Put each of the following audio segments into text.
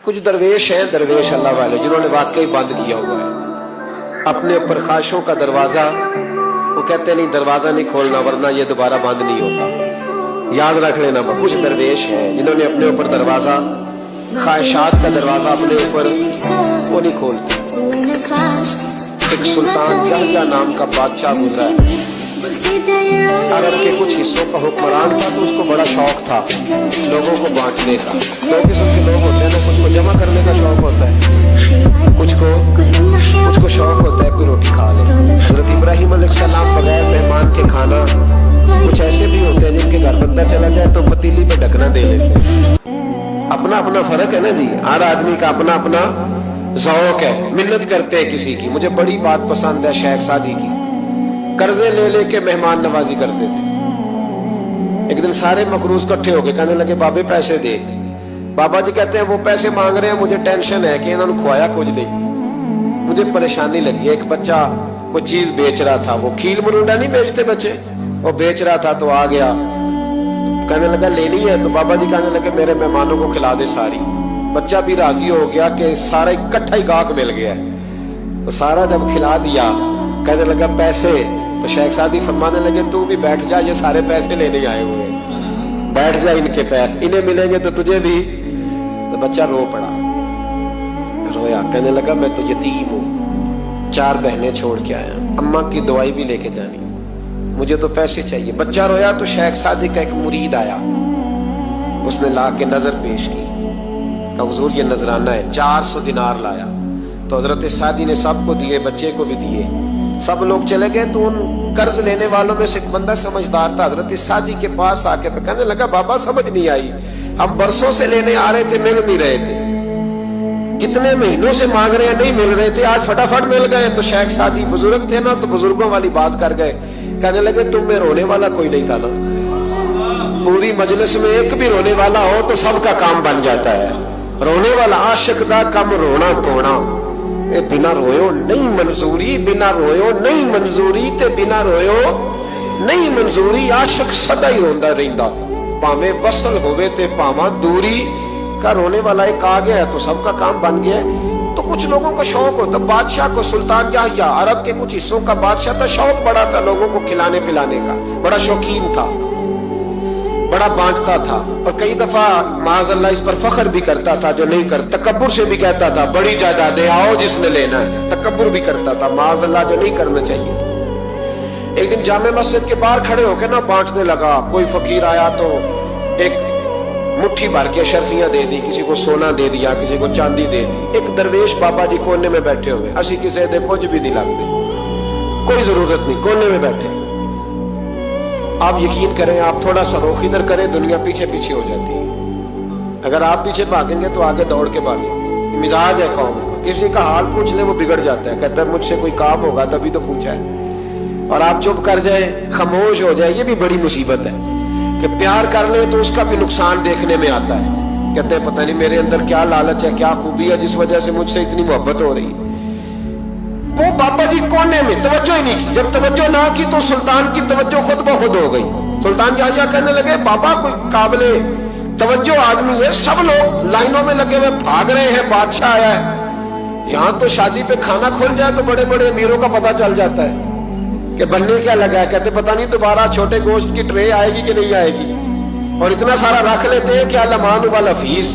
कुछ दरवेश हैं, दरवेश अल्लाह वाले, जिन्होंने वाकई बंद किया हुआ है अपने ऊपर ख्वाहिशों का दरवाजा। वो कहते नहीं दरवाजा नहीं खोलना वरना ये दोबारा बंद नहीं होता। याद रख लेना, कुछ दरवेश हैं जिन्होंने अपने ऊपर दरवाजा, ख्वाहिशात का दरवाजा अपने ऊपर वो नहीं खोलते। एक सुल्तान यहया नाम का बादशाह गुजरा है, अरब के कुछ हिस्सों का हुक्मरान था, तो उसको बड़ा शौक था लोगों को बांटने का। दो किस्म के लोग होते हैं ना, कुछ को जमा करने का शौक होता है, कुछ को शौक होता है कोई रोटी खा ले। हजरत इब्राहिम अलैहिस्सलाम बगैर मेहमान के खाना, कुछ ऐसे भी होते हैं जिनके घर बंदा चला जाए तो पतीली पे ढकना दे लेते हैं। अपना अपना फर्क है ना जी, हर आदमी का अपना अपना ज़ौक़ है। मिन्नत करते हैं किसी की। मुझे बड़ी बात पसंद है शेख सादी की, कर्जे ले लेके मेहमान नवाजी करते थे। एक दिन सारे मकरूज इकट्ठे हो गए, कहने लगे बाबे पैसे दे। बाबा जी कहते हैं वो पैसे मांग रहे हैं, मुझे टेंशन है कि इन्होंने खुआया कुछ नहीं, मुझे परेशानी लगी। एक बच्चा कोई चीज बेच रहा था, वो खील मुरुंडा नहीं बेचते बच्चे, वो बेच रहा था तो आ गया, कहने लगा लेनी है, तो बाबा जी कहने लगे मेरे मेहमानों को खिला दे सारी। बच्चा भी राजी हो गया कि सारा इकट्ठा ही गाहक मिल गया, तो सारा जब खिला दिया कहने लगा पैसे, तो शेख सादी फरमाने लगे तू भी बैठ जा, ये सारे पैसे लेने आए हुए हैं, बैठ जा, इनके पैसे इन्हें मिलेंगे तो तुझे भी। तो बच्चा रो पड़ा, रोया, कहने लगा मैं तो यतीम हूँ, 4 बहनें छोड़ के आया, अम्मा की दवाई भी लेके जानी, मुझे तो पैसे चाहिए। बच्चा रोया तो शेख सादी का एक मुरीद आया, उसने ला के नजर पेश की, हुजूर ये नजराना है, 400 दिनार लाया। तो हजरत सादी ने सबको दिए, बच्चे को भी दिए, सब लोग चले गए। तो उन कर्ज लेने वालों में से एक बंदा समझदार था, हजरत सादी के पास आके कहने लगा बाबा समझ नहीं आई, हम बरसों से लेने आ रहे थे, मिल नहीं रहे थे, कितने महीनों से मांग रहे हैं, नहीं मिल रहे थे, आज फटाफट मिल गए। तो शेख सादी बुजुर्ग थे ना, तो बुजुर्गों वाली बात कर गए, कहने लगे तुम में रोने वाला कोई नहीं था ना, पूरी मजलिस में एक भी रोने वाला हो तो सबका काम बन जाता है। रोने वाला आशिक दा कम रोना धोना, ए बिना रोयो नहीं मंजूरी, बिना रोयो नहीं मंजूरी, ते बिना रोयो नहीं मंजूरी। आशिक सदा ही रोंदा रहिंदा, भावे वसल होवे ते भावा दूरी का। रोने वाला एक आ गया तो सबका काम बन गया। तो कुछ लोगों को शौक होता, बादशाह को, सुल्तान यहया अरब के कुछ हिस्सों का बादशाह था, शौक बड़ा था लोगों को खिलाने पिलाने का, बड़ा शौकीन था, बड़ा बांटता था, और कई दफा माज़अल्लाह इस पर फख्र भी करता था जो नहीं कर, तकब्बुर से भी कहता था बड़ी जायदादें आओ जिसने लेना है, तकब्बुर भी करता था माज़अल्लाह जो नहीं करना चाहिए। एक दिन जामे मस्जिद के बाहर खड़े होकर ना बांटने लगा, कोई फकीर आया तो एक मुट्ठी भर के शर्फियां दे दी, किसी को सोना दे दिया, किसी को चांदी दे दी। एक दरवेश बाबा जी कोने में बैठे हुए, असी किसी दे कुछ भी नहीं लगते, कोई जरूरत नहीं, कोने में बैठे। आप यकीन करें, आप थोड़ा सा रुख इधर करें, दुनिया पीछे पीछे हो जाती है। अगर आप पीछे भागेंगे तो आगे दौड़ के भागेंगे। मिजाज है कौम, किसी का हाल पूछ ले वो बिगड़ जाता है, कहता है मुझसे कोई काम होगा तभी तो पूछा है। और आप चुप कर जाए, खामोश हो जाए, ये भी बड़ी मुसीबत है। कि प्यार कर ले तो उसका भी नुकसान देखने में आता है, कहते हैं पता नहीं मेरे अंदर क्या लालच है, क्या खूबी है जिस वजह से मुझसे इतनी मोहब्बत हो रही है। वो बाबा जी कोने में तवज्जो ही नहीं की, जब तवज्जो ना की तो सुल्तान की तवज्जो खुद ब खुद हो गई। सुल्तान यहया कहने लगे बाबा कोई काबिले तवज्जो आदमी है, सब लोग लाइनों में लगे हुए भाग रहे हैं, बादशाह आया है। यहाँ तो शादी पे खाना खुल जाए तो बड़े बड़े अमीरों का पता चल जाता है कि बनने क्या लगा है, कहते पता नहीं दोबारा छोटे गोश्त की ट्रे आएगी कि नहीं आएगी, और इतना सारा रख लेते हैं कि अल्लामान वाला फीस।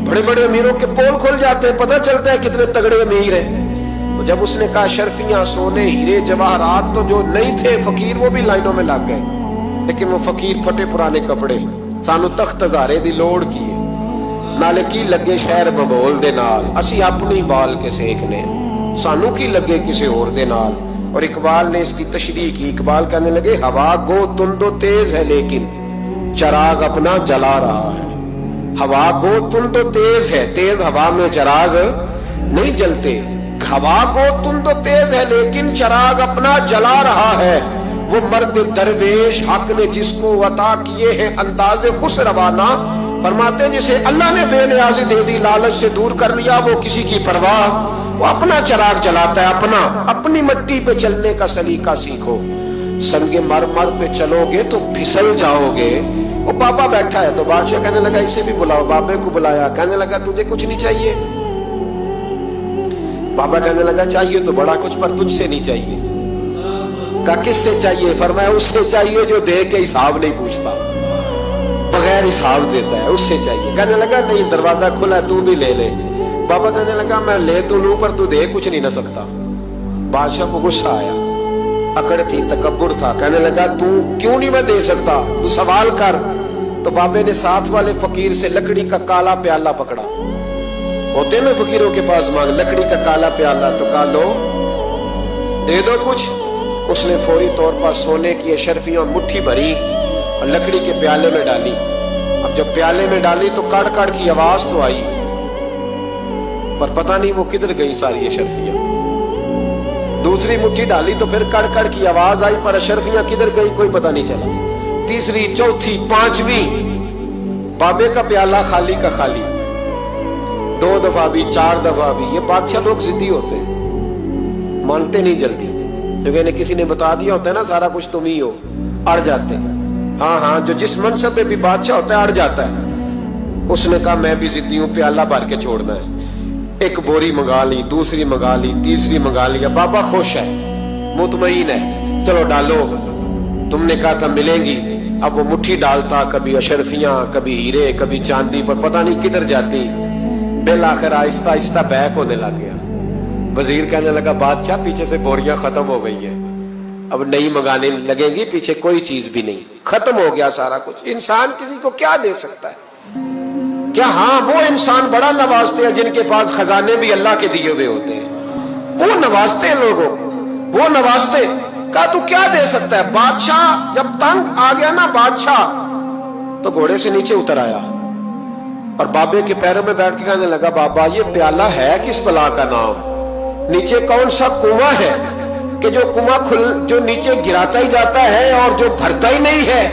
बड़े बड़े अमीरों के पोल खुल जाते हैं, पता चलता है कितने तगड़े अमीर हैं। तो जब उसने कहा शर्फियां, सोने, हीरे, जवाहरात, तो जो नहीं थे फकीर वो भी लाइनों में लग गए। लेकिन वो फकीर फटे पुराने कपड़े, सानू तख्त हजारे दी लोड़ की है, नाले की लगे शहर बबोल दे नाल, असी अपनी बाल के सेकने, सानू की लगे किसी और दे नाल। और इकबाल ने इसकी तशरीह की, इकबाल कहने लगे हवा गो तुंदो तेज है लेकिन चराग अपना जला रहा है। हवा गो तुंदो तेज है, तेज हवा में चराग नहीं जलते, हवा को तुम तो तेज है लेकिन चराग अपना जला रहा है। वो मर्द दरवेश हक ने जिसको अता किए हैं अंदाजे खुश रवाना, फरमाते हैं जिसे अल्लाह ने बेनियाजी दे दी, लालच से दूर कर लिया, वो किसी की परवाह, वो अपना चराग जलाता है अपना। अपनी मिट्टी पे चलने का सलीका सीखो, संगे मरमर पे चलोगे तो फिसल जाओगे, वो बाबा बैठा है तो बादशाह कहने लगा इसे भी बुलाओ। बाबे को बुलाया, कहने लगा तुझे कुछ नहीं चाहिए? बाबा कहने लगा चाहिए तो बड़ा कुछ, पर तुझसे नहीं चाहिए। कहा किससे चाहिए? फरमाया उससे चाहिए जो दे के हिसाब नहीं पूछता, बगैर हिसाब देता है, उससे चाहिए। कहने लगा नहीं, दरवाजा खुला है, तू भी ले ले। बाबा कहने लगा मैं ले तो लूं पर तू दे कुछ नहीं ना सकता। बादशाह को गुस्सा आया, अकड़ थी, तकब्बुर था। कहने लगा तू क्यों नहीं मैं दे सकता, तू सवाल कर। तो बाबे ने साथ वाले फकीर से लकड़ी का काला प्याला पकड़ा, होते ना फकीरों के पास मांग, लकड़ी का काला प्याला, तो कहा लो दे दो कुछ। उसने फौरी तौर पर सोने की अशरफियां मुट्ठी भरी और लकड़ी के प्याले में डाली। अब जब प्याले में डाली तो कड़ कड़ की आवाज तो आई, पर पता नहीं वो किधर गई सारी अशरफियां। दूसरी मुट्ठी डाली तो फिर कड़ कड़ की आवाज आई, पर अशरफियां किधर गई कोई पता नहीं चला। तीसरी, चौथी, पांचवी, बाबे का प्याला खाली का खाली। 2 दफा भी, 4 दफा भी। ये बादशाह लोग जिद्दी होते हैं, मानते नहीं जल्दी, क्योंकि किसी ने बता दिया होता है ना सारा कुछ तुम ही हो, अड़ जाते हैं। हाँ हाँ, जो जिस मनसब पे भी बादशाह होता है अड़ जाता है। उसने कहा मैं भी जिद्दी हूं, प्याला भर के छोड़ना है। एक बोरी मंगा ली, दूसरी मंगा ली, तीसरी मंगा लिया। बाबा खुश है, मुतमईन है, चलो डालो, तुमने कहा था मिलेंगी। अब वो मुट्ठी डालता, कभी अशरफियां, कभी हीरे, कभी चांदी, पर पता नहीं किधर जाती। बिल आखिर आहिस्ता आहिस्ता बैक होने लग गया। वजीर कहने लगा बादशाह पीछे से बोरियां खत्म हो गई हैं, अब नई मंगाने लगेंगी, पीछे कोई चीज भी नहीं, खत्म हो गया सारा कुछ। इंसान किसी को क्या दे सकता है? क्या हाँ वो इंसान बड़ा नवाजते हैं जिनके पास खजाने भी अल्लाह के दिए हुए होते हैं, वो नवाजते हैं लोगों, वो नवाजते। कहा तू क्या दे सकता है? बादशाह जब तंग आ गया ना बादशाह, तो घोड़े से नीचे उतर आया और बाबे के पैरों में बैठ के कहने लगा बाबा ये प्याला है किस बला का नाम? नीचे कौन सा कुआं है कि जो कुआं जो नीचे गिराता ही जाता है और जो भरता ही नहीं है?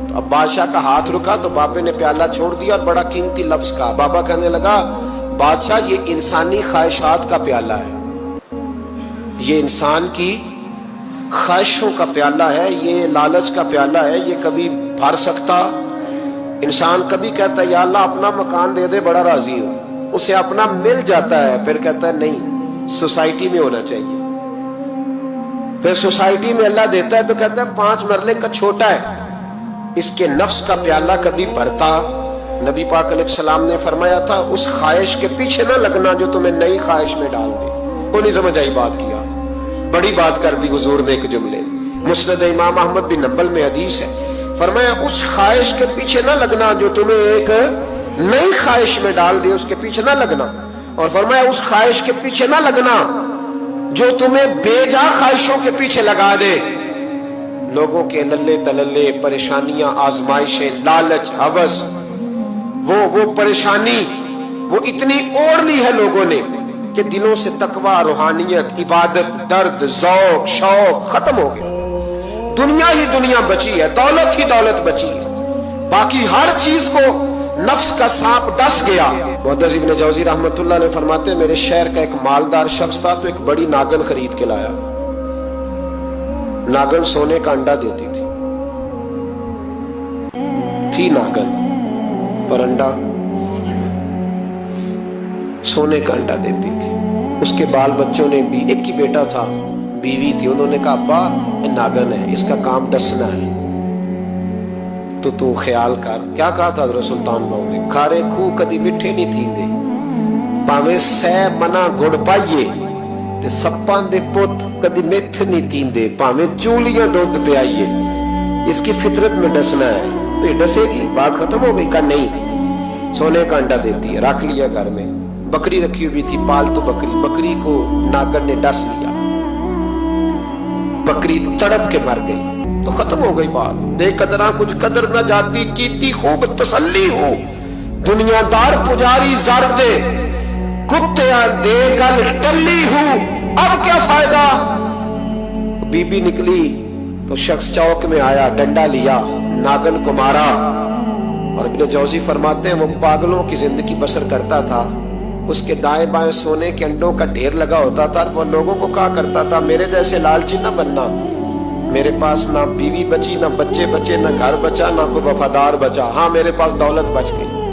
तो अब बादशाह का हाथ रुका तो बाबे ने प्याला छोड़ दिया और बड़ा कीमती लफ्ज कहा। बाबा कहने लगा बादशाह ये इंसानी ख्वाहिशात का प्याला है, ये इंसान की ख्वाहिशों का प्याला है, ये लालच का प्याला है, ये कभी भर सकता। इंसान कभी कहता है या अल्लाह अपना मकान दे दे, बड़ा राजी हो, उसे अपना मिल जाता है, फिर कहता है नहीं सोसाइटी में होना चाहिए। फिर सोसाइटी में अल्लाह देता है तो कहता है 5 मरले का छोटा है। इसके नफ्स का प्याला कभी भरता। नबी पाक अलैहिस्सलाम ने फरमाया था उस ख्वाहिश के पीछे ना लगना जो तुम्हें नई ख्वाहिश में डाल दे। को नहीं समझ आई बात? किया बड़ी बात कर दी हुजूर ने एक जुमले। मुस्नद इमाम अहमद बिन नंबल में हदीस है, फरमाया उस ख्वाहिश के पीछे ना लगना जो तुम्हें एक नई ख्वाहिश में डाल दे, उसके पीछे ना लगना। और फरमाया उस ख्वाहिश के पीछे ना लगना जो तुम्हें बेजा ख्वाहिशों के पीछे लगा दे। लोगों के नल्ले तलल्ले, परेशानियां, आजमाइशें, लालच, हवस, वो परेशानी वो इतनी ओढ़ ली है लोगों ने कि दिलों से तकवा, रूहानियत, इबादत, दर्द, जौक, शौक खत्म हो गया। दुनिया ही दुनिया बची है, दौलत ही दौलत बची है, बाकी हर चीज को नफ्स का सांप डस गया। मुहद्दिस इब्न जौजी रहमतुल्लाह अलैह फरमाते हैं मेरे शहर का एक मालदार शख्स था तो एक बड़ी नागन खरीद के लाया। नागन सोने का अंडा देती थी नागन, पर अंडा सोने का अंडा देती थी। उसके बाल बच्चों ने भी, एक ही बेटा था, बीवी थी, उन्होंने कहा अब्बा ये नागन है, इसका काम डसना है, तो तू ख्याल कर। क्या कहा था हज़रत सुल्तान बाहू ने? खारे खूह कदी मिठे नहीं थींदे, भावें सै मना गुड़ पाइए, ते सप्पां दे पुत कदी मिठ नहीं थींदे, भावें चूलियां दुध पियाइए। इसकी फितरत में डसना है, तो ये डसेगी। बात खत्म हो गई? का नहीं, सोने का अंडा देती है। रख लिया घर में। बकरी रखी हुई थी, पालतू बकरी, बकरी को नागन ने डस लिया, बकरी तड़प के मर गई। तो खत्म हो गई बात। दे कदरा कुछ कदर न जाती, कीती खूब तसल्ली हो, दुनियादार पुजारी जर दे, कुत्ते दे गल टल्ली हूं, अब क्या फायदा। बीबी निकली तो शख्स चौक में आया, डंडा लिया, नागन को मारा। और इब्न जौजी फरमाते हैं वो पागलों की जिंदगी बसर करता था। उसके दाएं बाएं सोने के अंडों का ढेर लगा होता था। वो लोगों को कहा करता था मेरे जैसे लालची न बनना, میرے پاس نہ بیوی بچی، نہ بچے بچے، نہ گھر بچا، نہ کوئی وفادار بچا، ہاں میرے پاس دولت بچ گئی.